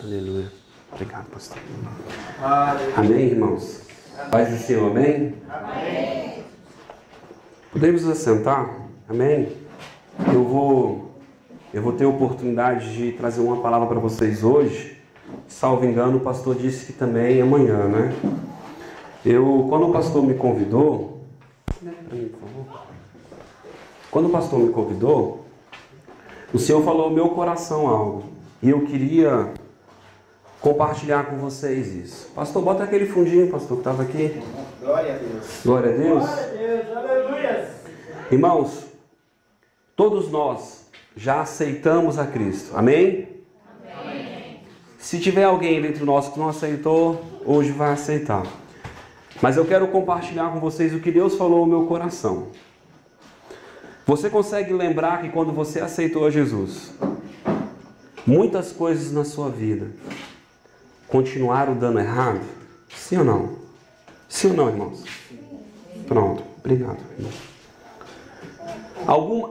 Aleluia. Obrigado, pastor. Aleluia. Amém, irmãos? Paz do Senhor, amém? Amém. Podemos nos assentar? Amém? Eu vou ter a oportunidade de trazer uma palavra para vocês hoje. Salvo engano, o pastor disse que também amanhã, né? Quando o pastor me convidou... para mim, por favor. Quando o pastor me convidou, o Senhor falou ao meu coração algo. E eu queria compartilhar com vocês isso. Pastor, bota aquele fundinho, pastor, que estava aqui. Glória a Deus. Glória a Deus. Glória a Deus. Aleluia. Irmãos, todos nós já aceitamos a Cristo. Amém? Amém. Se tiver alguém entre nós que não aceitou, hoje vai aceitar. Mas eu quero compartilhar com vocês o que Deus falou ao meu coração. Você consegue lembrar que quando você aceitou a Jesus, muitas coisas na sua vida continuaram dando errado? Sim ou não? Sim ou não, irmãos? Pronto, obrigado, irmão.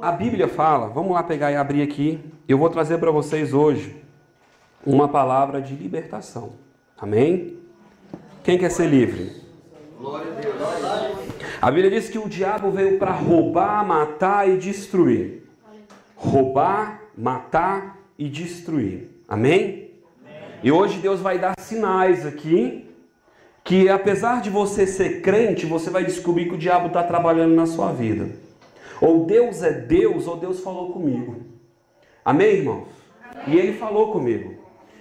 A Bíblia fala, vamos lá pegar e abrir aqui. Eu vou trazer para vocês hoje uma palavra de libertação. Amém? Quem quer ser livre? Glória a Deus. A Bíblia diz que o diabo veio para roubar, matar e destruir. Roubar, matar e destruir. Amém? E hoje Deus vai dar sinais aqui, que apesar de você ser crente, você vai descobrir que o diabo está trabalhando na sua vida. Ou Deus é Deus, ou Deus falou comigo. Amém, irmãos? Amém. E Ele falou comigo.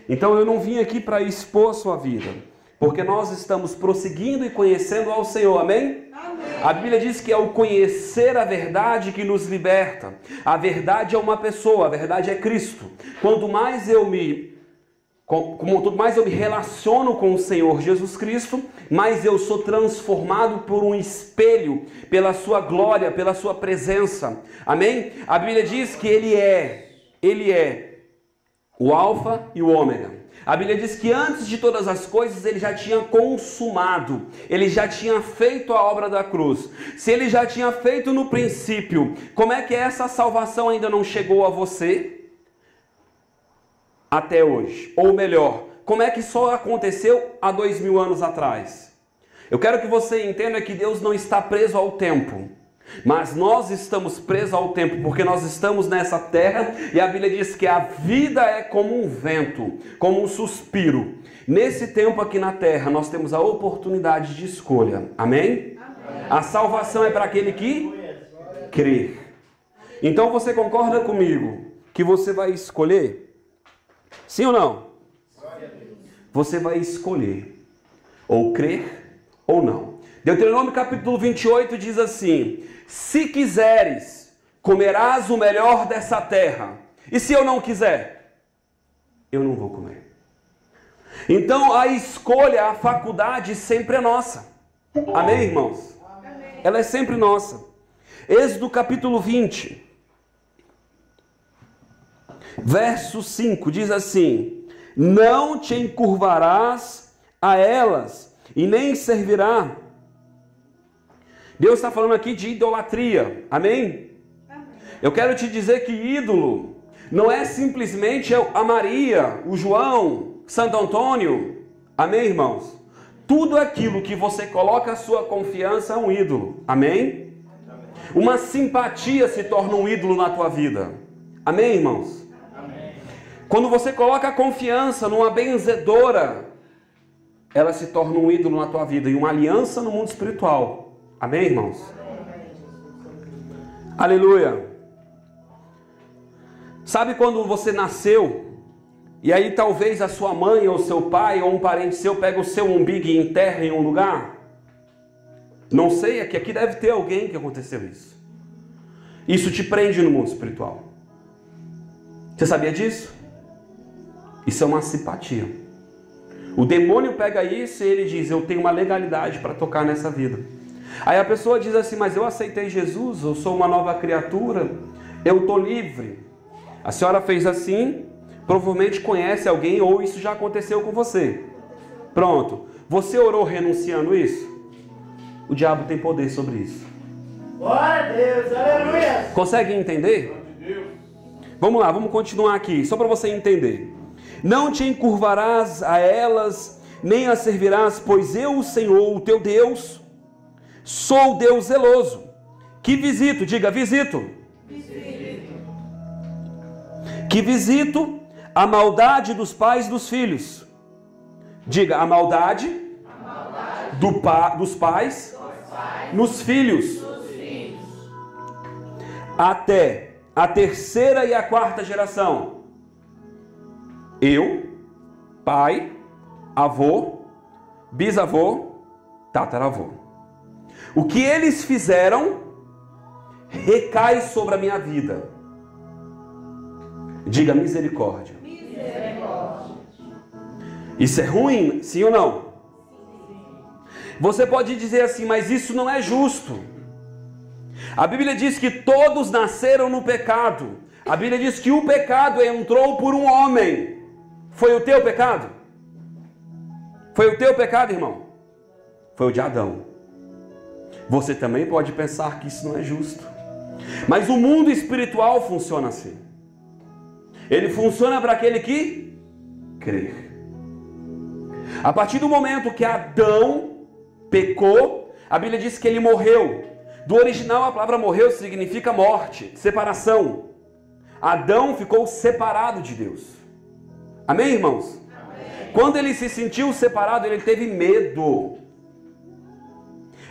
Então eu não vim aqui para expor a sua vida, porque nós estamos prosseguindo e conhecendo ao Senhor. Amém? Amém. A Bíblia diz que é o conhecer a verdade que nos liberta. A verdade é uma pessoa, a verdade é Cristo. Quanto mais eu me relaciono com o Senhor Jesus Cristo, mais eu sou transformado por um espelho, pela sua glória, pela sua presença. Amém? A Bíblia diz que Ele é o Alfa e o Ômega. A Bíblia diz que antes de todas as coisas Ele já tinha consumado, Ele já tinha feito a obra da cruz. Se Ele já tinha feito no princípio, como é que essa salvação ainda não chegou a você até hoje? Ou melhor, como é que só aconteceu há 2000 anos atrás? Eu quero que você entenda que Deus não está preso ao tempo, mas nós estamos presos ao tempo, porque nós estamos nessa terra e a Bíblia diz que a vida é como um vento, como um suspiro. Nesse tempo aqui na terra nós temos a oportunidade de escolha. Amém? Amém. A salvação é para aquele que crê. Então você concorda comigo que você vai escolher? Sim ou não? Você vai escolher ou crer ou não. Deuteronômio capítulo 28 diz assim: se quiseres, comerás o melhor dessa terra. E se eu não quiser? Eu não vou comer. Então a escolha, a faculdade sempre é nossa. Amém, irmãos? Amém. Ela é sempre nossa. Êxodo capítulo 20, verso 5 diz assim: não te encurvarás a elas e nem servirá. Deus está falando aqui de idolatria. Amém? Amém? Eu quero te dizer que ídolo não é simplesmente a Maria, o João, Santo Antônio. Amém, irmãos? Tudo aquilo que você coloca a sua confiança é um ídolo. Amém? Amém. Uma simpatia se torna um ídolo na tua vida. Amém, irmãos? Amém. Quando você coloca a confiança numa benzedora, ela se torna um ídolo na tua vida e uma aliança no mundo espiritual. Amém, irmãos? Amém. Aleluia. Sabe quando você nasceu, e aí talvez a sua mãe ou seu pai ou um parente seu pega o seu umbigo e enterra em um lugar? Não sei, é que aqui deve ter alguém que aconteceu isso. Isso te prende no mundo espiritual. Você sabia disso? Isso é uma simpatia. O demônio pega isso e ele diz: eu tenho uma legalidade para tocar nessa vida. Aí a pessoa diz assim: mas eu aceitei Jesus, eu sou uma nova criatura, eu estou livre. A senhora fez assim, provavelmente conhece alguém ou isso já aconteceu com você. Pronto, você orou renunciando isso? O diabo tem poder sobre isso. Glória a Deus, aleluia. Consegue entender? Vamos lá, vamos continuar aqui, só para você entender. Não te encurvarás a elas, nem as servirás, pois eu, o Senhor, o teu Deus, sou Deus zeloso, que visito, diga visito, que visito a maldade dos pais e dos filhos. Diga a maldade, dos pais nos filhos, até a terceira e a quarta geração. Eu, pai, avô, bisavô, tataravô. O que eles fizeram recai sobre a minha vida. Diga misericórdia. Misericórdia. Isso é ruim, sim ou não? Você pode dizer assim, mas isso não é justo. A Bíblia diz que todos nasceram no pecado. A Bíblia diz que o pecado entrou por um homem. Foi o teu pecado? Foi o teu pecado, irmão? Foi o de Adão. Você também pode pensar que isso não é justo. Mas o mundo espiritual funciona assim. Ele funciona para aquele que crer. A partir do momento que Adão pecou, a Bíblia diz que ele morreu. Do original a palavra morreu significa morte, separação. Adão ficou separado de Deus. Amém, irmãos? Amém. Quando ele se sentiu separado, ele teve medo.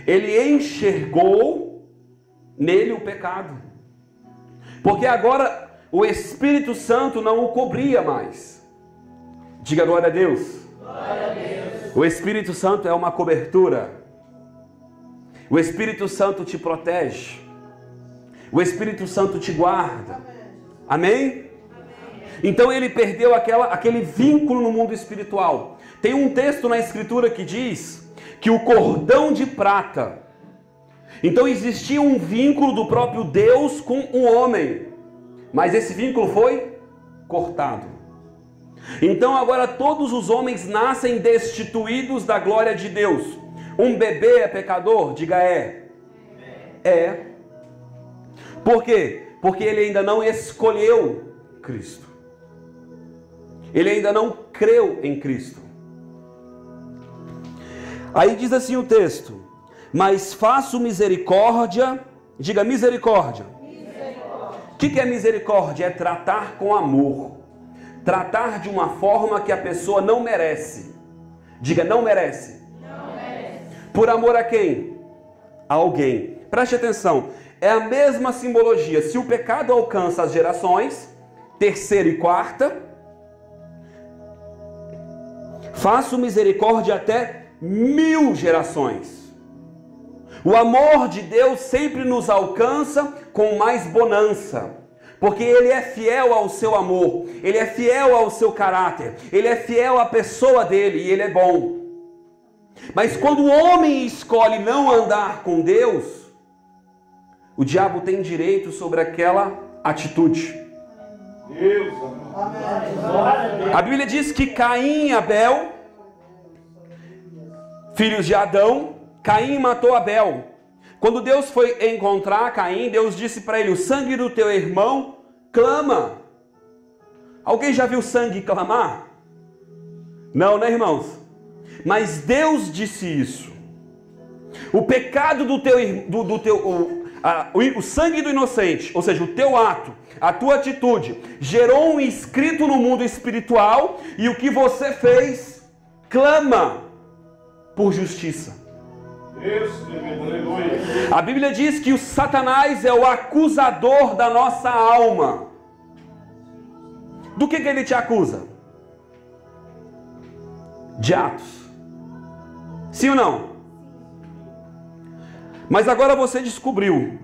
Ele enxergou nele o pecado. Porque agora o Espírito Santo não o cobria mais. Diga glória a Deus. Glória a Deus. O Espírito Santo é uma cobertura. O Espírito Santo te protege. O Espírito Santo te guarda. Amém? Então ele perdeu aquele vínculo no mundo espiritual. Tem um texto na Escritura que diz que o cordão de prata. Então existia um vínculo do próprio Deus com o homem. Mas esse vínculo foi cortado. Então agora todos os homens nascem destituídos da glória de Deus. Um bebê é pecador? Diga é. É. Por quê? Porque ele ainda não escolheu Cristo. Ele ainda não creu em Cristo. Aí diz assim o texto: mas faço misericórdia. Diga misericórdia. O que é misericórdia? É tratar com amor. Tratar de uma forma que a pessoa não merece. Diga não merece. Não merece. Por amor a quem? A alguém. Preste atenção. É a mesma simbologia. Se o pecado alcança as gerações, terceira e quarta, faço misericórdia até 1000 gerações. O amor de Deus sempre nos alcança com mais bonança, porque Ele é fiel ao seu amor, Ele é fiel ao seu caráter, Ele é fiel à pessoa dele e Ele é bom. Mas quando o homem escolhe não andar com Deus, o diabo tem direito sobre aquela atitude. Deus. A Bíblia diz que Caim e Abel, filhos de Adão, Caim matou Abel. Quando Deus foi encontrar Caim, Deus disse para ele: o sangue do teu irmão clama. Alguém já viu sangue clamar? Não, né, irmãos? Mas Deus disse isso. O pecado o sangue do inocente, ou seja, o teu ato, a tua atitude, gerou um escrito no mundo espiritual, e o que você fez clama por justiça. Deus, aleluia. A Bíblia diz que o Satanás é o acusador da nossa alma. Do que ele te acusa? De atos. Sim ou não? Mas agora você descobriu.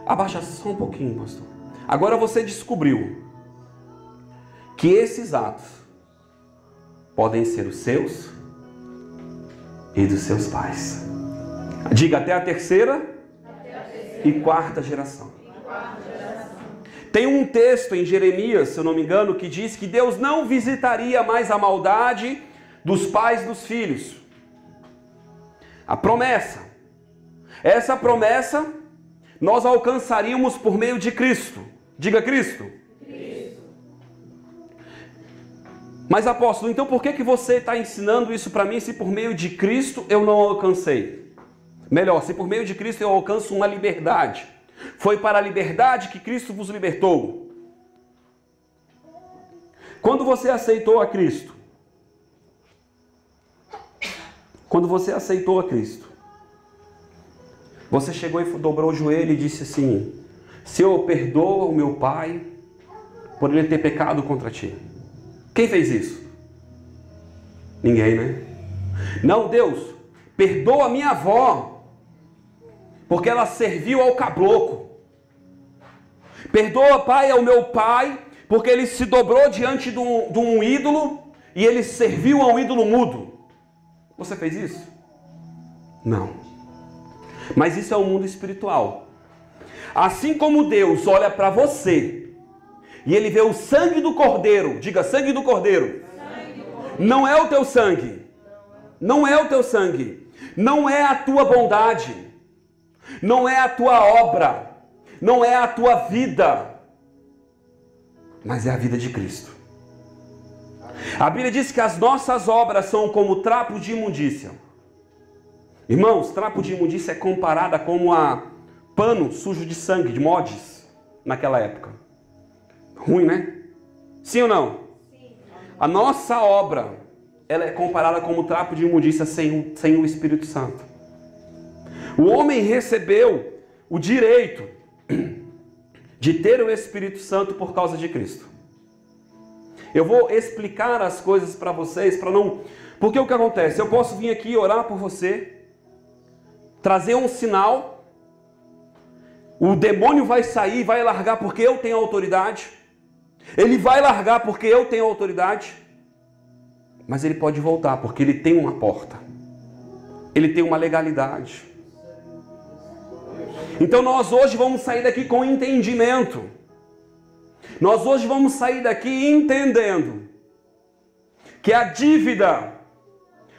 Abaixa só um pouquinho, pastor. Agora você descobriu que esses atos podem ser os seus e dos seus pais. Diga até a terceira e quarta geração. Tem um texto em Jeremias, se eu não me engano, que diz que Deus não visitaria mais a maldade dos pais e dos filhos. A promessa. Essa promessa nós alcançaríamos por meio de Cristo. Diga Cristo. Cristo. Mas apóstolo, então por que você está ensinando isso para mim se por meio de Cristo eu não alcancei? Melhor, se por meio de Cristo eu alcanço uma liberdade. Foi para a liberdade que Cristo vos libertou. Quando você aceitou a Cristo, você chegou e dobrou o joelho e disse assim: Senhor, perdoa o meu pai por ele ter pecado contra ti. Quem fez isso? Ninguém, né? Não, Deus, perdoa minha avó, porque ela serviu ao caboclo. Perdoa, Pai, ao meu pai, porque ele se dobrou diante de um ídolo e ele serviu a um ídolo mudo. Você fez isso? Não. Mas isso é o mundo espiritual. Assim como Deus olha para você e ele vê o sangue do cordeiro, diga sangue do cordeiro. Não é o teu sangue. Não é o teu sangue. Não é a tua bondade. Não é a tua obra. Não é a tua vida. Mas é a vida de Cristo. A Bíblia diz que as nossas obras são como trapo de imundícia. Irmãos, trapo de imundícia é comparada como a pano sujo de sangue, de mods, naquela época. Ruim, né? Sim ou não? Sim. A nossa obra, ela é comparada como trapo de imundícia sem o Espírito Santo. O homem recebeu o direito de ter o Espírito Santo por causa de Cristo. Eu vou explicar as coisas para vocês, porque o que acontece? Eu posso vir aqui orar por você, trazer um sinal, o demônio vai sair, vai largar porque eu tenho autoridade, ele vai largar porque eu tenho autoridade, mas ele pode voltar porque ele tem uma porta, ele tem uma legalidade. Então nós hoje vamos sair daqui com entendimento. Nós hoje vamos sair daqui entendendo que a dívida,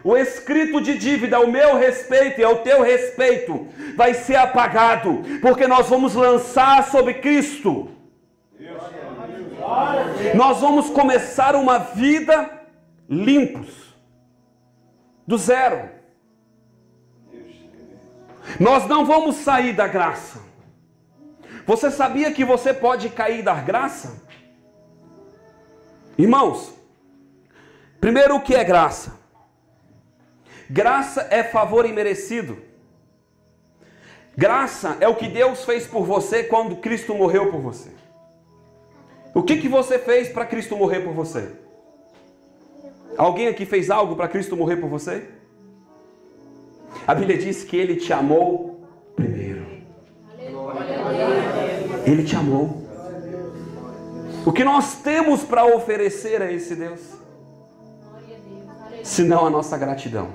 o escrito de dívida ao meu respeito e ao teu respeito vai ser apagado, porque nós vamos lançar sobre Cristo. Nós vamos começar uma vida limpos, do zero. Nós não vamos sair da graça. Você sabia que você pode cair da graça? Irmãos, primeiro, o que é graça? Graça é favor imerecido. Graça é o que Deus fez por você quando Cristo morreu por você. O que você fez para Cristo morrer por você? Alguém aqui fez algo para Cristo morrer por você? A Bíblia diz que Ele te amou primeiro. Ele te amou. O que nós temos para oferecer a esse Deus? Senão a nossa gratidão.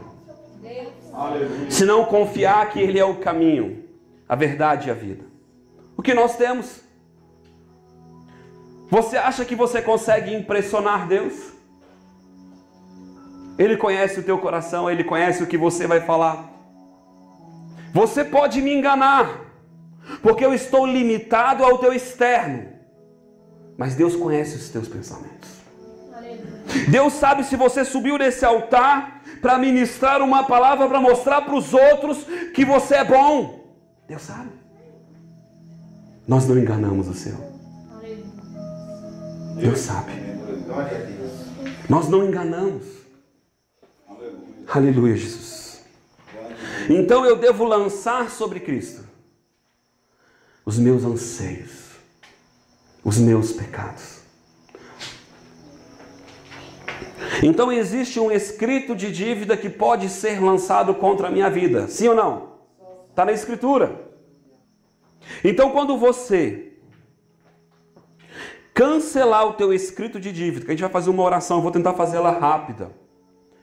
Senão confiar que Ele é o caminho, a verdade e a vida. O que nós temos? Você acha que você consegue impressionar Deus? Ele conhece o teu coração, Ele conhece o que você vai falar. Você pode me enganar, porque eu estou limitado ao teu externo. Mas Deus conhece os teus pensamentos. Deus sabe se você subiu nesse altar para ministrar uma palavra, para mostrar para os outros que você é bom. Deus sabe. Nós não enganamos o Senhor. Deus sabe. Nós não enganamos. Aleluia, Jesus. Então eu devo lançar sobre Cristo os meus anseios, os meus pecados. Então existe um escrito de dívida que pode ser lançado contra a minha vida. Sim ou não? Está na Escritura. Então quando você cancelar o teu escrito de dívida, que a gente vai fazer uma oração, eu vou tentar fazer ela rápida.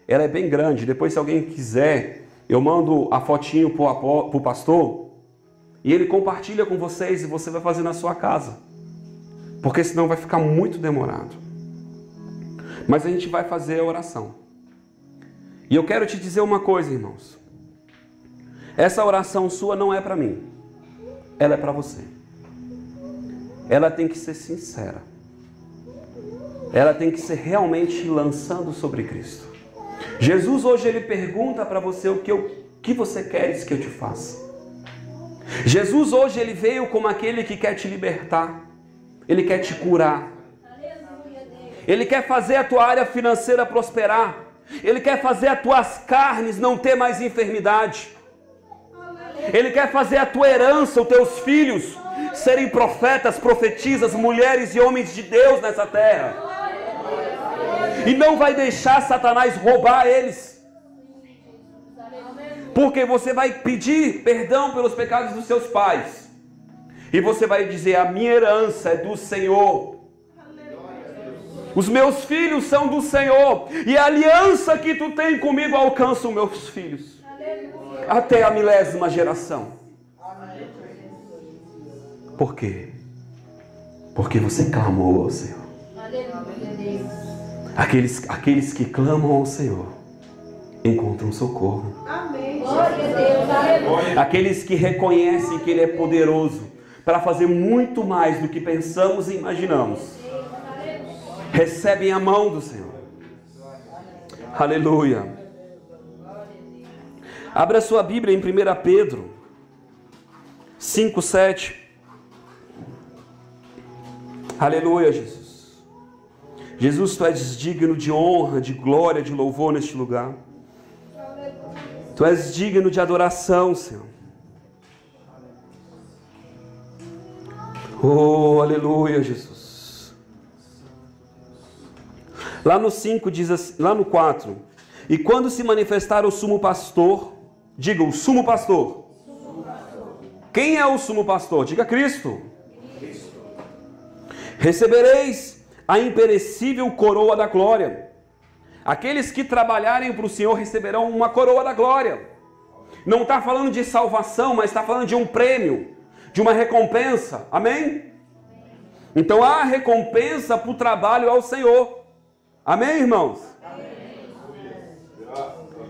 Ela é bem grande. Depois, se alguém quiser, eu mando a fotinho para o pastor e ele compartilha com vocês e você vai fazer na sua casa. Porque senão vai ficar muito demorado. Mas a gente vai fazer a oração. E eu quero te dizer uma coisa, irmãos. Essa oração sua não é para mim. Ela é para você. Ela tem que ser sincera. ela tem que ser realmente lançando sobre Cristo. Jesus hoje ele pergunta para você o que você queres que eu te faça. Jesus hoje ele veio como aquele que quer te libertar. Ele quer te curar. Ele quer fazer a tua área financeira prosperar. Ele quer fazer as tuas carnes não ter mais enfermidade. Ele quer fazer a tua herança, os teus filhos serem profetas, profetisas, mulheres e homens de Deus nessa terra. E não vai deixar Satanás roubar eles. Porque você vai pedir perdão pelos pecados dos seus pais. E você vai dizer, a minha herança é do Senhor. Os meus filhos são do Senhor. E a aliança que tu tem comigo alcança os meus filhos. Até a 1000ª geração. Por quê? Porque você clamou ao Senhor. Aqueles que clamam ao Senhor encontram socorro. Aqueles que reconhecem que Ele é poderoso para fazer muito mais do que pensamos e imaginamos, recebem a mão do Senhor. Aleluia. Abra sua Bíblia em 1 Pedro 5:7. Aleluia, Jesus. Jesus, tu és digno de honra, de glória, de louvor neste lugar. Tu és digno de adoração, Senhor. Oh, aleluia, Jesus. Lá no 5 diz assim, lá no 4. E quando se manifestar o sumo pastor, diga o sumo pastor. Quem é o sumo pastor? Diga Cristo. Recebereis a imperecível coroa da glória. Aqueles que trabalharem para o Senhor receberão uma coroa da glória. Não está falando de salvação, mas está falando de um prêmio, de uma recompensa. Amém? Então há recompensa para o trabalho ao Senhor. Amém, irmãos?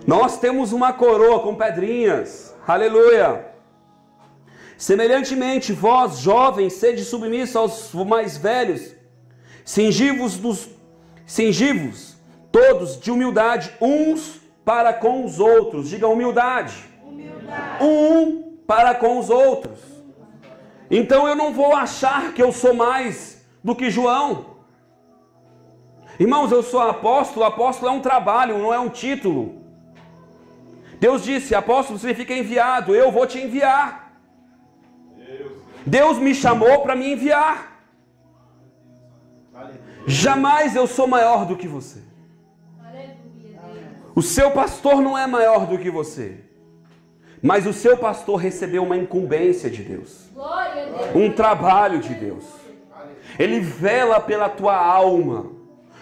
Nós temos uma coroa com pedrinhas. Aleluia. Semelhantemente, vós, jovens, sede submissos aos mais velhos, cingivos todos de humildade, uns para com os outros. Diga humildade. Um para com os outros. Então eu não vou achar que eu sou mais do que João. Irmãos, eu sou apóstolo. Apóstolo é um trabalho, não é um título. Deus disse, apóstolo significa enviado. Eu vou te enviar. Deus me chamou para me enviar. Jamais eu sou maior do que você. O seu pastor não é maior do que você. Mas o seu pastor recebeu uma incumbência de Deus. Um trabalho de Deus. Ele vela pela tua alma,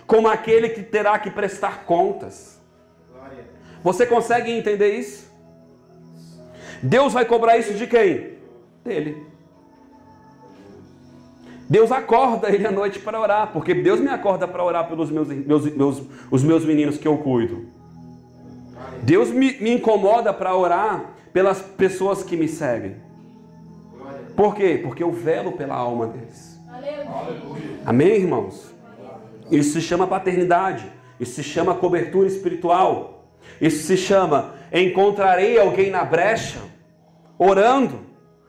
como aquele que terá que prestar contas. Você consegue entender isso? Deus vai cobrar isso de quem? Dele. Deus acorda ele à noite para orar, porque Deus me acorda para orar pelos os meus meninos que eu cuido. Deus me incomoda para orar pelas pessoas que me seguem. Por quê? Porque eu velo pela alma deles. Amém, irmãos? Isso se chama paternidade. Isso se chama cobertura espiritual. Isso se chama encontrarei alguém na brecha, orando,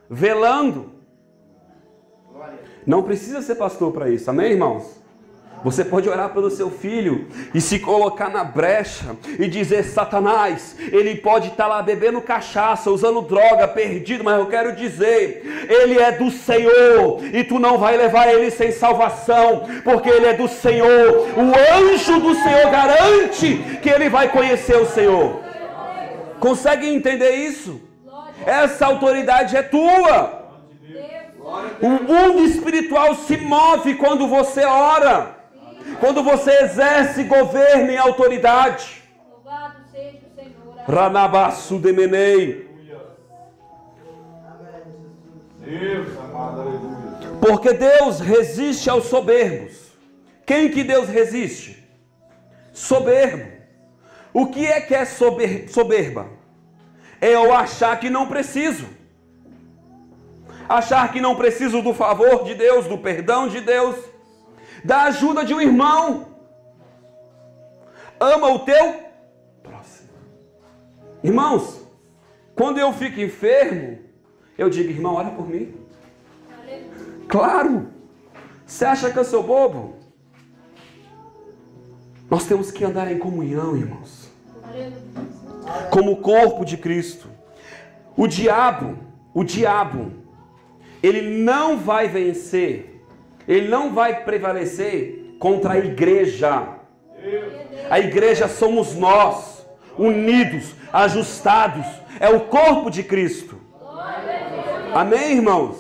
velando. Não precisa ser pastor para isso, amém, irmãos? Você pode orar pelo seu filho e se colocar na brecha e dizer, Satanás, ele pode estar lá bebendo cachaça, usando droga, perdido, mas eu quero dizer, ele é do Senhor e tu não vai levar ele sem salvação, porque ele é do Senhor. O anjo do Senhor garante que ele vai conhecer o Senhor. Consegue entender isso? Essa autoridade é tua. O mundo espiritual se move quando você ora. Quando você exerce governo e autoridade. Louvado seja o Senhor. Ranabaçu demenei. Deus, amado, aleluia. Porque Deus resiste aos soberbos. Quem que Deus resiste? Soberbo. O que é soberba? É eu achar que não preciso. Achar que não preciso do favor de Deus, do perdão de Deus. da ajuda de um irmão. Ama o teu próximo. Irmãos, quando eu fico enfermo, eu digo, irmão, ora por mim. Claro. Você acha que eu sou bobo? Nós temos que andar em comunhão, irmãos. Como o corpo de Cristo. O diabo, ele não vai vencer, ele não vai prevalecer contra a igreja. A igreja somos nós, unidos, ajustados. É o corpo de Cristo. Amém, irmãos?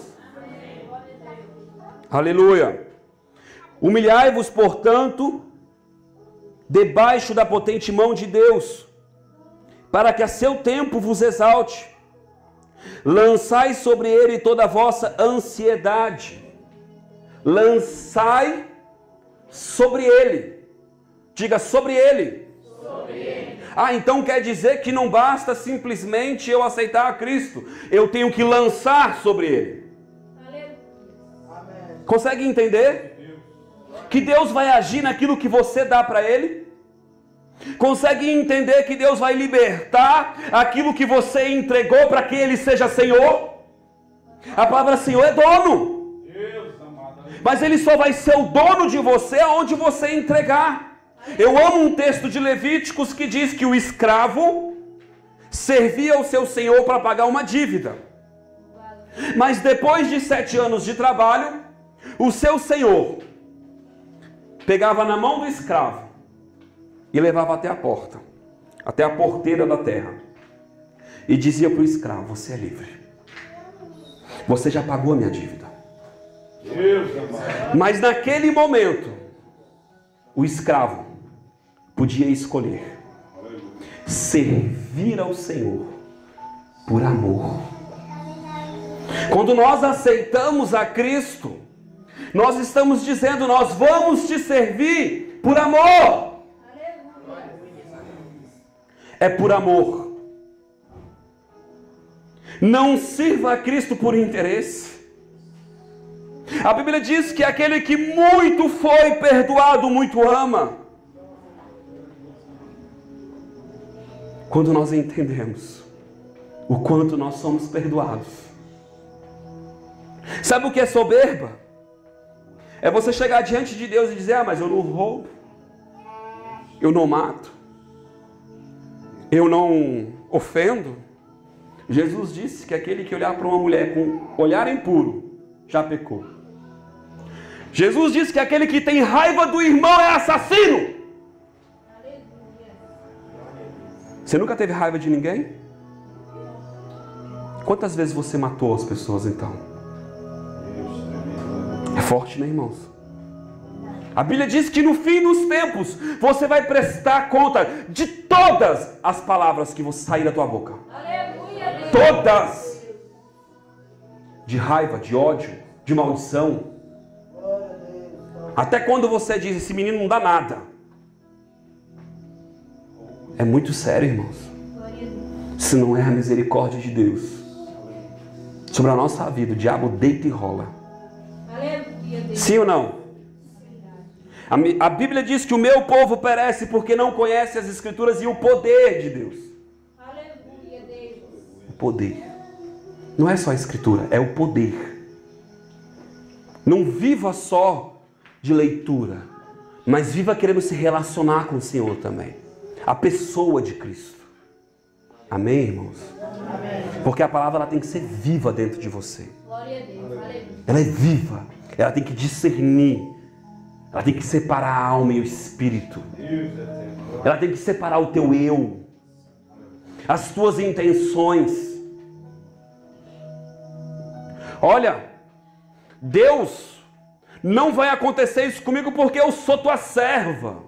Aleluia. Humilhai-vos, portanto, debaixo da potente mão de Deus, para que a seu tempo vos exalte. Lançai sobre ele toda a vossa ansiedade. Lançai sobre ele. Diga, sobre ele. Sobre ele. Ah, então quer dizer que não basta simplesmente eu aceitar a Cristo. Eu tenho que lançar sobre ele. Consegue entender? Que Deus vai agir naquilo que você dá para ele? Consegue entender que Deus vai libertar aquilo que você entregou para que Ele seja Senhor? A palavra Senhor é dono. Mas Ele só vai ser o dono de você aonde você entregar. Eu amo um texto de Levíticos que diz que o escravo servia ao seu senhor para pagar uma dívida. Mas depois de 7 anos de trabalho, o seu senhor pegava na mão do escravo e levava até a porta, até a porteira da terra, e dizia para o escravo, você é livre, você já pagou a minha dívida. Mas naquele momento, o escravo podia escolher servir ao Senhor por amor. Quando nós aceitamos a Cristo, nós estamos dizendo, nós vamos te servir por amor. É por amor. Não sirva a Cristo por interesse. A Bíblia diz que aquele que muito foi perdoado, muito ama. Quando nós entendemos o quanto nós somos perdoados. Sabe o que é soberba? É você chegar diante de Deus e dizer, ah, mas eu não roubo, eu não mato, eu não ofendo. Jesus disse que aquele que olhar para uma mulher com olhar impuro, já pecou. Jesus disse que aquele que tem raiva do irmão é assassino. Você nunca teve raiva de ninguém? Quantas vezes você matou as pessoas então? É forte, né, irmãos? A Bíblia diz que no fim dos tempos você vai prestar conta de todas as palavras que vão sair da tua boca. Aleluia, todas! De raiva, de ódio, de maldição. Até quando você diz, esse menino não dá nada. É muito sério, irmãos. Se não é a misericórdia de Deus sobre a nossa vida, o diabo deita e rola. Sim ou não? A Bíblia diz que o meu povo perece porque não conhece as Escrituras e o poder de Deus. O poder. Não é só a Escritura, é o poder. Não viva só de leitura, mas viva querendo se relacionar com o Senhor também. A pessoa de Cristo. Amém, irmãos? Amém. Porque a palavra ela tem que ser viva dentro de você. Glória a Deus. Ela é viva. Ela tem que discernir. Ela tem que separar a alma e o espírito. Ela tem que separar o teu eu. As tuas intenções. Olha, Deus, não vai acontecer isso comigo porque eu sou tua serva.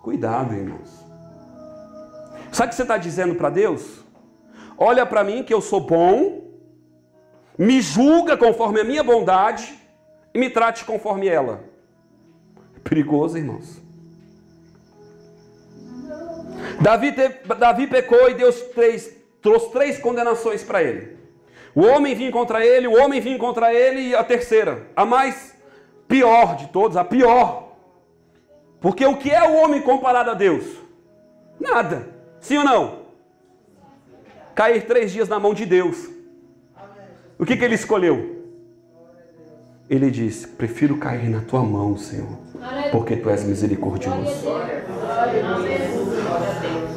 Cuidado, irmãos. Sabe o que você está dizendo para Deus? Olha para mim que eu sou bom, me julga conforme a minha bondade e me trate conforme ela. É perigoso, irmãos. Davi pecou e Deus trouxe 3 condenações para ele. O homem vinha contra ele, o homem vinha contra ele e a terceira, a mais pior de todos, a pior. Porque o que é o homem comparado a Deus? Nada. Sim ou não? Cair 3 dias na mão de Deus. O que ele escolheu? Ele disse, prefiro cair na tua mão, Senhor, porque tu és misericordioso.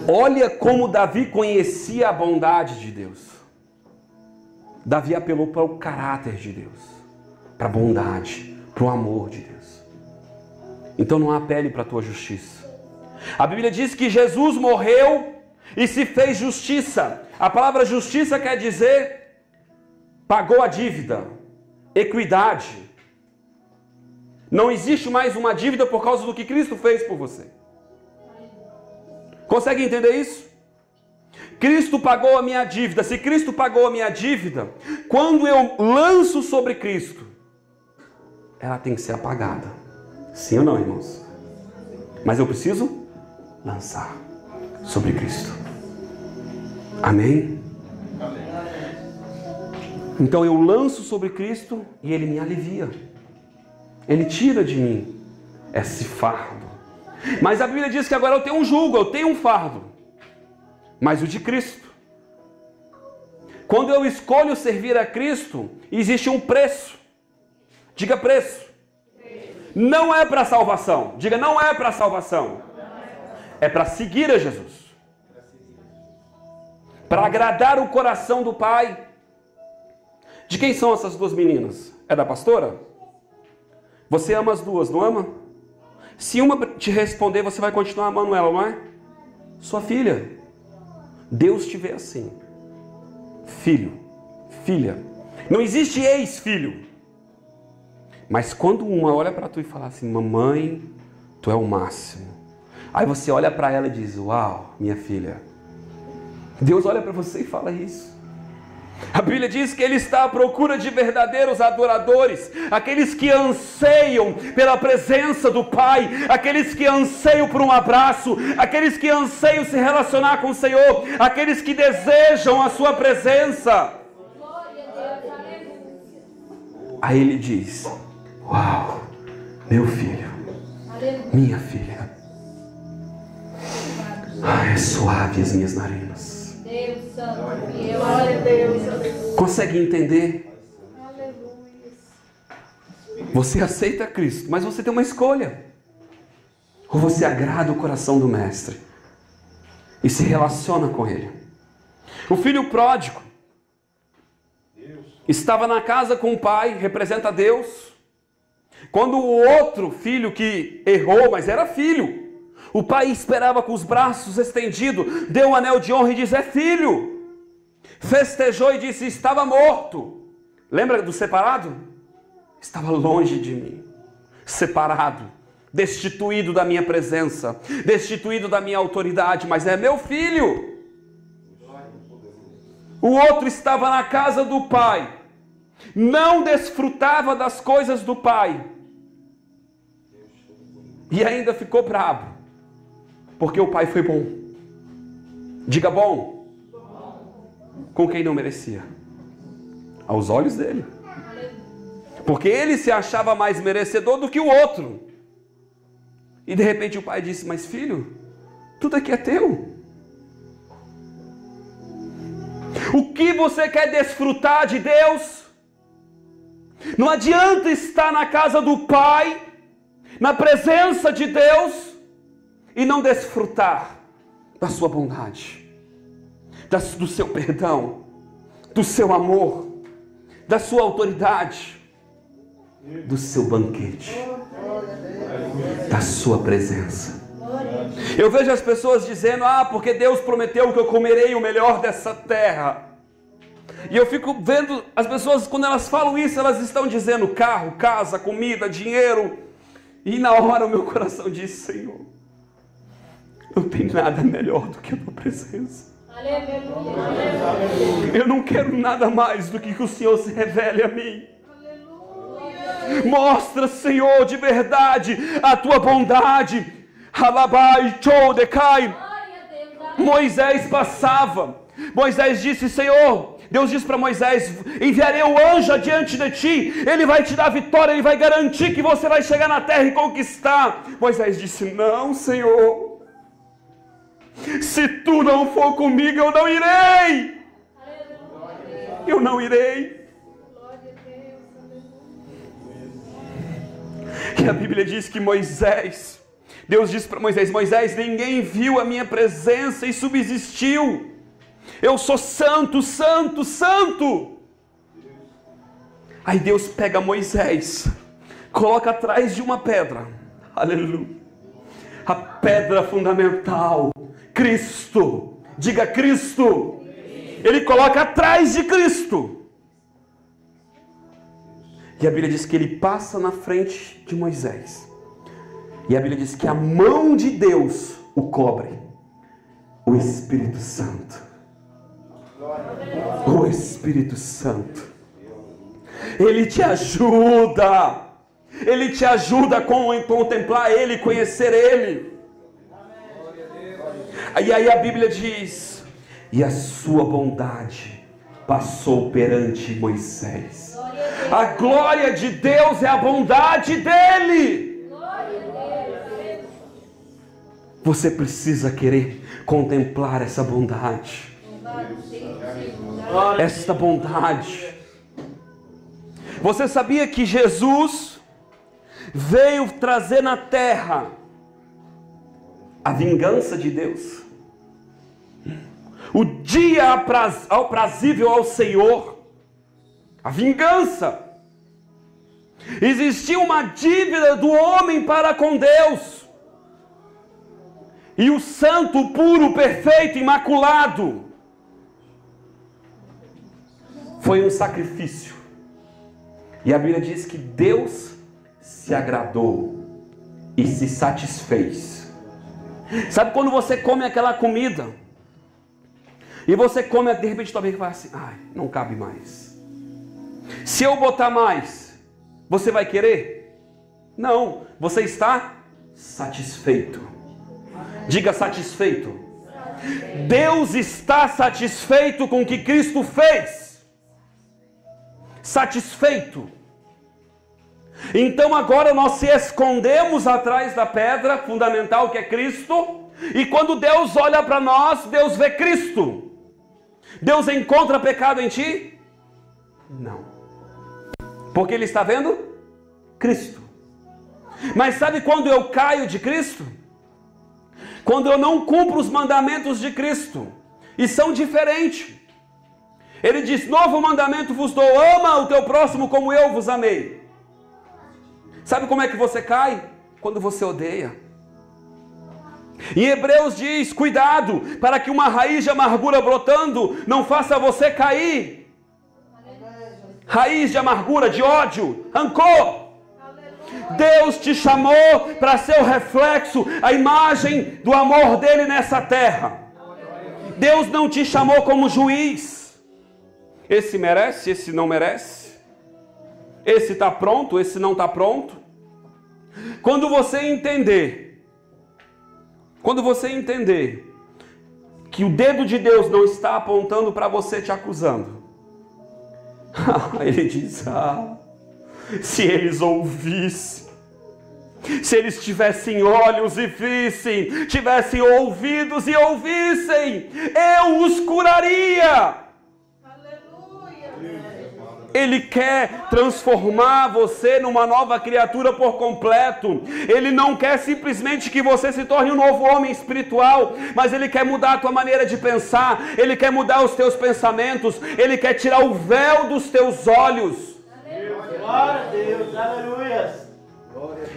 Olha como Davi conhecia a bondade de Deus. Davi apelou para o caráter de Deus, para a bondade, para o amor de Deus. Então não apele para a tua justiça. A Bíblia diz que Jesus morreu e se fez justiça. A palavra justiça quer dizer pagou a dívida, equidade. Não existe mais uma dívida por causa do que Cristo fez por você. Consegue entender isso? Cristo pagou a minha dívida. Se Cristo pagou a minha dívida, quando eu lanço sobre Cristo, ela tem que ser apagada. Sim ou não, irmãos? Mas eu preciso lançar sobre Cristo. Amém? Então eu lanço sobre Cristo e Ele me alivia. Ele tira de mim esse fardo. Mas a Bíblia diz que agora eu tenho um jugo, eu tenho um fardo. Mas o de Cristo. Quando eu escolho servir a Cristo, existe um preço. Diga preço. Não é para salvação. Diga, não é para salvação. É para seguir a Jesus. Para agradar o coração do Pai. De quem são essas 2 meninas? É da pastora? Você ama as 2, não ama? Se uma te responder, você vai continuar amando ela, não é? Sua filha. Deus te vê assim. Filho, filha. Não existe ex-filho. Mas quando uma olha para tu e fala assim, mamãe, tu é o máximo. Aí você olha para ela e diz, uau, minha filha. Deus olha para você e fala isso. A Bíblia diz que Ele está à procura de verdadeiros adoradores, aqueles que anseiam pela presença do Pai, aqueles que anseiam por um abraço, aqueles que anseiam se relacionar com o Senhor, aqueles que desejam a sua presença. Aí Ele diz, uau, meu filho, minha filha, é suave as minhas narinas. Deus santo, glória a Deus. Consegue entender? Você aceita Cristo, mas você tem uma escolha. Ou você agrada o coração do Mestre e se relaciona com Ele. O filho pródigo estava na casa com o pai, representa Deus. Quando o outro filho que errou, mas era filho, o pai esperava com os braços estendidos, deu um anel de honra e disse, é filho. Festejou e disse, estava morto. Lembra do separado? Estava longe de mim, separado, destituído da minha presença, destituído da minha autoridade, mas é meu filho. O outro estava na casa do pai, não desfrutava das coisas do pai, e ainda ficou bravo, porque o pai foi bom. Diga bom. Com quem não merecia? Aos olhos dele. Porque ele se achava mais merecedor do que o outro. E de repente o pai disse, mas filho, tudo aqui é teu. O que você quer desfrutar de Deus? Não adianta estar na casa do pai, na presença de Deus, e não desfrutar da sua bondade, do seu perdão, do seu amor, da sua autoridade, do seu banquete, da sua presença. Eu vejo as pessoas dizendo, porque Deus prometeu que eu comerei o melhor dessa terra. E eu fico vendo as pessoas, quando elas falam isso, elas estão dizendo carro, casa, comida, dinheiro. E na hora o meu coração diz, Senhor, não tem nada melhor do que a tua presença. Eu não quero nada mais do que o Senhor se revele a mim. Mostra, Senhor, de verdade a tua bondade. Moisés passava. Moisés disse, Senhor, Deus diz para Moisés: enviarei o anjo adiante de ti, ele vai te dar vitória, ele vai garantir que você vai chegar na terra e conquistar. Moisés disse: não, Senhor, se tu não for comigo, eu não irei. Eu não irei. E a Bíblia diz que Moisés, Deus disse para Moisés: Moisés, ninguém viu a minha presença e subsistiu. Eu sou santo, santo, santo. Aí Deus pega Moisés, coloca atrás de uma pedra. Aleluia. A pedra fundamental, Cristo. Diga Cristo. Ele coloca atrás de Cristo. E a Bíblia diz que ele passa na frente de Moisés. E a Bíblia diz que a mão de Deus o cobre. O Espírito Santo. O Espírito Santo. Ele te ajuda. Ele te ajuda a contemplar Ele, conhecer Ele. E aí a Bíblia diz: e a sua bondade passou perante Moisés. A glória de Deus é a bondade dEle. Você precisa querer contemplar essa bondade. Esta bondade. Você sabia que Jesus veio trazer na terra a vingança de Deus? O dia aprazível ao Senhor. A vingança. Existia uma dívida do homem para com Deus. E o santo, puro, perfeito, imaculado, foi um sacrifício. E a Bíblia diz que Deus se agradou e se satisfez. Sabe quando você come aquela comida e você come, de repente talvez vai assim: ai, não cabe mais. Se eu botar mais, você vai querer? Não, você está satisfeito. Diga satisfeito. Deus está satisfeito com o que Cristo fez. Satisfeito. Então agora nós se escondemos atrás da pedra fundamental que é Cristo. E quando Deus olha para nós, Deus vê Cristo. Deus encontra pecado em ti? Não. Porque Ele está vendo Cristo. Mas sabe quando eu caio de Cristo? Quando eu não cumpro os mandamentos de Cristo. E são diferentes. Ele diz: novo mandamento vos dou, ama o teu próximo como eu vos amei. Sabe como é que você cai? Quando você odeia. Em Hebreus diz: cuidado, para que uma raiz de amargura brotando não faça você cair. Raiz de amargura, de ódio, rancor. Deus te chamou para ser o reflexo, a imagem do amor dele nessa terra. Deus não te chamou como juiz. Esse merece, esse não merece. Esse está pronto, esse não está pronto. Quando você entender que o dedo de Deus não está apontando para você te acusando, Ele diz: se eles ouvissem, se eles tivessem olhos e vissem, tivessem ouvidos e ouvissem, eu os curaria. Ele quer transformar você numa nova criatura por completo. Ele não quer simplesmente que você se torne um novo homem espiritual, mas Ele quer mudar a tua maneira de pensar. Ele quer mudar os teus pensamentos. Ele quer tirar o véu dos teus olhos. Glória a Deus, aleluia.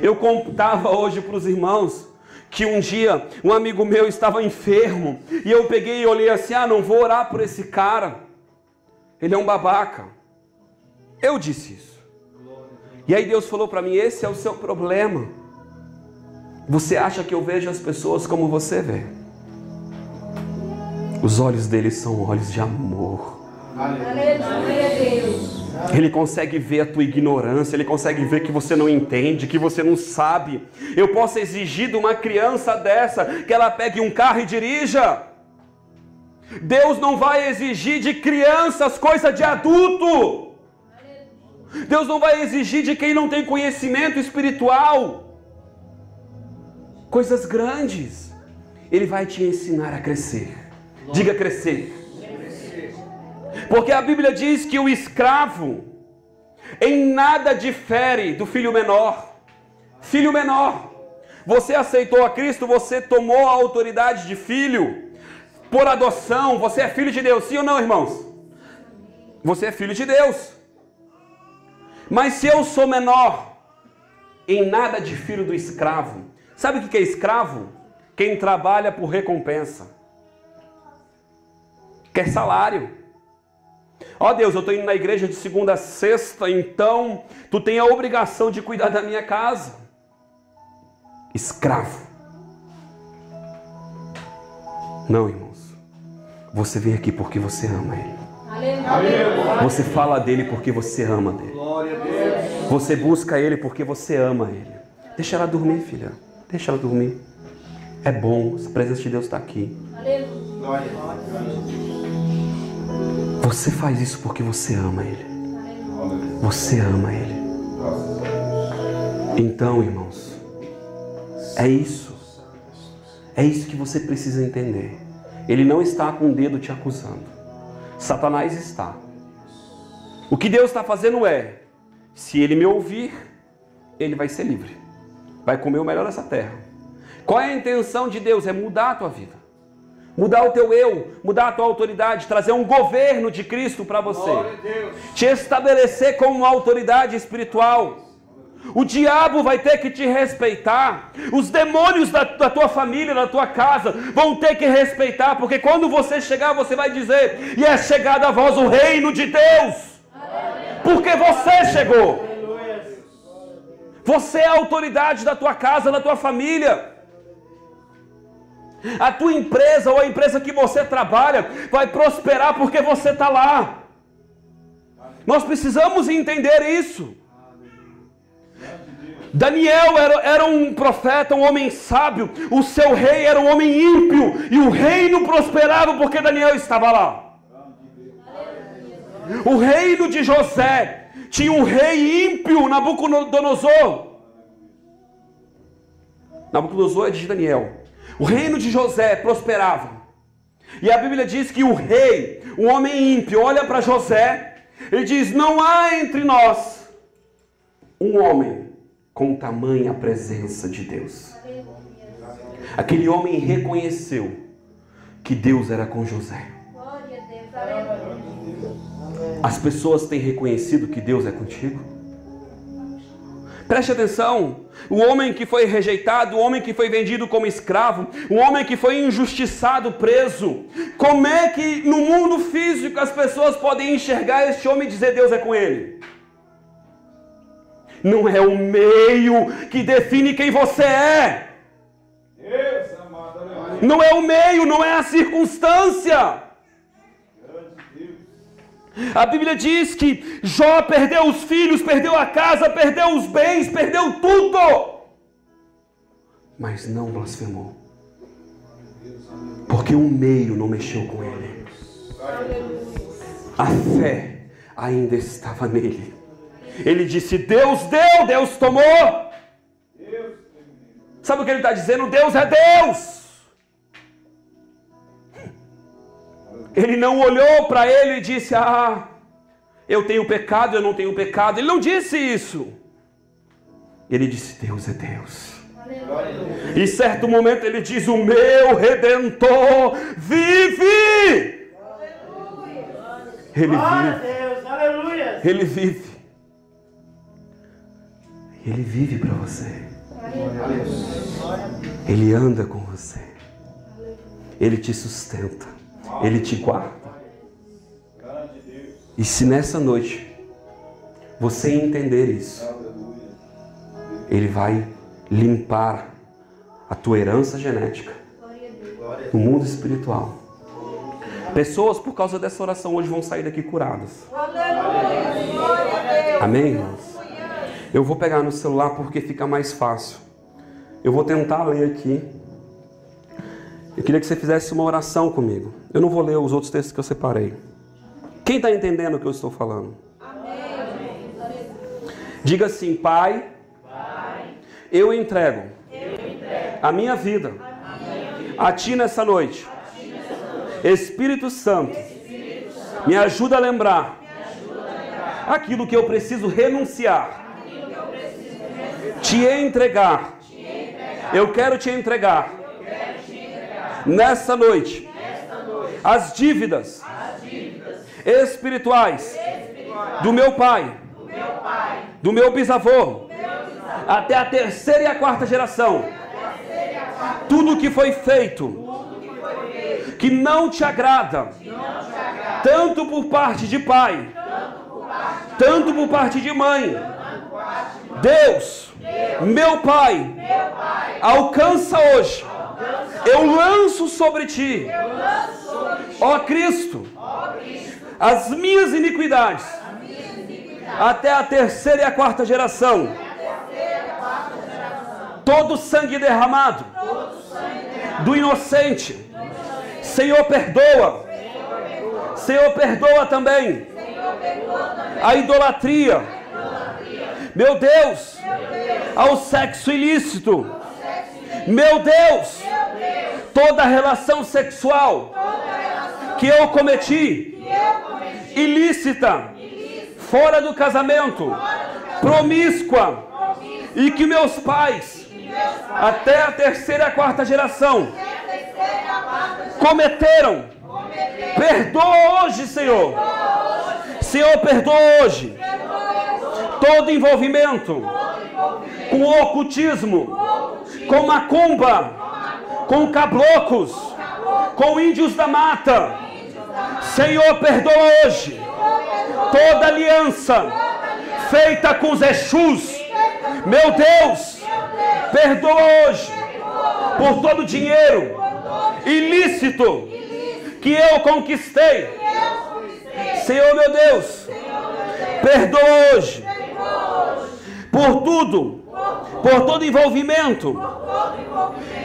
Eu contava hoje para os irmãos que um dia um amigo meu estava enfermo e eu peguei e olhei assim: não vou orar por esse cara, ele é um babaca. Eu disse isso. E aí Deus falou para mim: esse é o seu problema. Você acha que eu vejo as pessoas como você vê? Os olhos dele são olhos de amor. Ele consegue ver a tua ignorância, Ele consegue ver que você não entende, que você não sabe. Eu posso exigir de uma criança dessa que ela pegue um carro e dirija. Deus não vai exigir de crianças coisa de adulto. Deus não vai exigir de quem não tem conhecimento espiritual coisas grandes. Ele vai te ensinar a crescer. Diga crescer. Porque a Bíblia diz que o escravo em nada difere do filho menor. Filho menor. Você aceitou a Cristo, você tomou a autoridade de filho por adoção. Você é filho de Deus, sim ou não, irmãos? Você é filho de Deus. Mas se eu sou menor, em nada difero do escravo. Sabe o que é escravo? Quem trabalha por recompensa. Quer salário. Ó Deus, eu estou indo na igreja de segunda a sexta, então tu tem a obrigação de cuidar da minha casa. Escravo. Não, irmãos. Você vem aqui porque você ama Ele. Aleluia. Você fala dele porque você ama dele. Glória a Deus. Você busca Ele porque você ama Ele. Deixa ela dormir, filha. Deixa ela dormir. É bom, a presença de Deus está aqui. Aleluia. Você faz isso porque você ama Ele. Você ama Ele. Então, irmãos, é isso. É isso que você precisa entender. Ele não está com o dedo te acusando. Satanás está. O que Deus está fazendo é, se Ele me ouvir, Ele vai ser livre. Vai comer o melhor dessa terra. Qual é a intenção de Deus? É mudar a tua vida. Mudar o teu eu, mudar a tua autoridade, trazer um governo de Cristo para você. Te estabelecer como uma autoridade espiritual. O diabo vai ter que te respeitar. Os demônios da tua família, da tua casa, vão ter que respeitar. Porque quando você chegar, você vai dizer: e é chegado a vós o reino de Deus. Porque você chegou. Você é a autoridade da tua casa, da tua família. A tua empresa ou a empresa que você trabalha vai prosperar porque você está lá. Nós precisamos entender isso. Daniel era um profeta, um homem sábio. O seu rei era um homem ímpio. E o reino prosperava porque Daniel estava lá. O reino de José tinha um rei ímpio, Nabucodonosor. Nabucodonosor é de Daniel. O reino de José prosperava. E a Bíblia diz que o rei, um homem ímpio, olha para José e diz: não há entre nós um homem com tamanha presença de Deus. Aquele homem reconheceu que Deus era com José. As pessoas têm reconhecido que Deus é contigo? Preste atenção. O homem que foi rejeitado, o homem que foi vendido como escravo, o homem que foi injustiçado, preso. Como é que no mundo físico as pessoas podem enxergar este homem e dizer: Deus é com ele? Não é o meio que define quem você é. Não é o meio, não é a circunstância. A Bíblia diz que Jó perdeu os filhos, perdeu a casa, perdeu os bens, perdeu tudo, mas não blasfemou, porque o meio não mexeu com ele. A fé ainda estava nele. Ele disse: Deus deu, Deus tomou. Sabe o que ele está dizendo? Deus é Deus. Ele não olhou para ele e disse: ah, eu tenho pecado, eu não tenho pecado. Ele não disse isso. Ele disse: Deus é Deus. Aleluia. E certo momento ele diz: o meu Redentor vive. Aleluia. Ele vive. Deus. Aleluia. Ele vive. Ele vive para você. Ele anda com você. Ele te sustenta. Ele te guarda. E se nessa noite você entender isso, Ele vai limpar a tua herança genética no mundo espiritual. Pessoas, por causa dessa oração, hoje vão sair daqui curadas. Amém, irmãos? Eu vou pegar no celular porque fica mais fácil. Eu vou tentar ler aqui. Eu queria que você fizesse uma oração comigo. Eu não vou ler os outros textos que eu separei. Quem está entendendo o que eu estou falando? Amém. Diga assim: Pai, eu entrego a minha vida a Ti nessa noite. Espírito Santo, me ajuda a lembrar aquilo que eu preciso renunciar, te entregar. Eu quero te entregar nessa noite as dívidas espirituais do meu pai, do meu bisavô, até a terceira e a quarta geração. Tudo que foi feito que não te agrada, tanto por parte de pai, tanto por parte de mãe. Deus, meu Pai, alcança hoje. Eu lanço sobre Ti, ó Cristo, as minhas iniquidades, até a terceira e a quarta geração. Todo sangue derramado do inocente, Senhor, perdoa. Senhor, perdoa também a idolatria, meu Deus, ao sexo ilícito, meu Deus, toda relação sexual que eu cometi, ilícita, fora do casamento, promíscua, e que meus pais, até a terceira e a quarta geração, cometeram. Perdoa hoje, Senhor. Senhor, perdoa hoje todo envolvimento com o ocultismo, com macumba, com caboclos, com índios da mata. Senhor, perdoa hoje toda aliança feita com os Exus. Meu Deus, perdoa hoje por todo o dinheiro ilícito que eu conquistei. Senhor, meu Deus, perdoa hoje por tudo, por todo envolvimento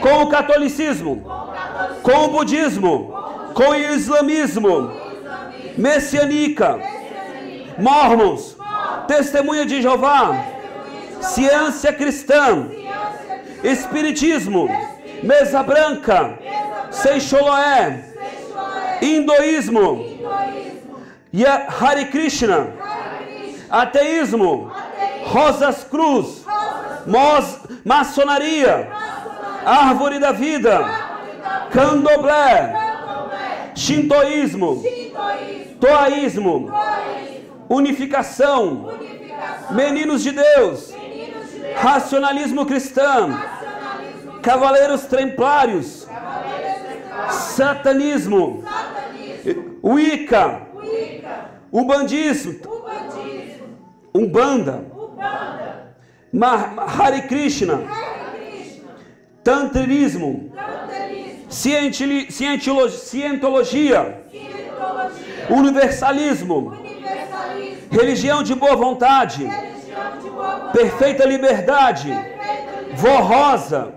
com o catolicismo, com o budismo, com o islamismo, messiânica, mormons, testemunha de Jeová, ciência cristã, espiritismo, mesa branca, Seixoloé, hinduísmo, Hare Krishna, ateísmo, Rosas Cruz, maçonaria, árvore da vida, candomblé, shintoísmo, toaísmo, unificação, meninos de Deus, racionalismo cristão, cavaleiros templários, satanismo, Wicca, ubandismo, umbanda, Hare Krishna, tantrismo, cientologia, universalismo, religião de boa vontade, perfeita liberdade, Vó Rosa,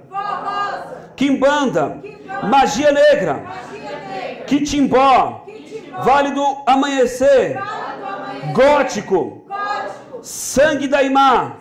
Quimbanda, magia negra, Quitimbó, Vale do Amanhecer, gótico, sangue da Imá,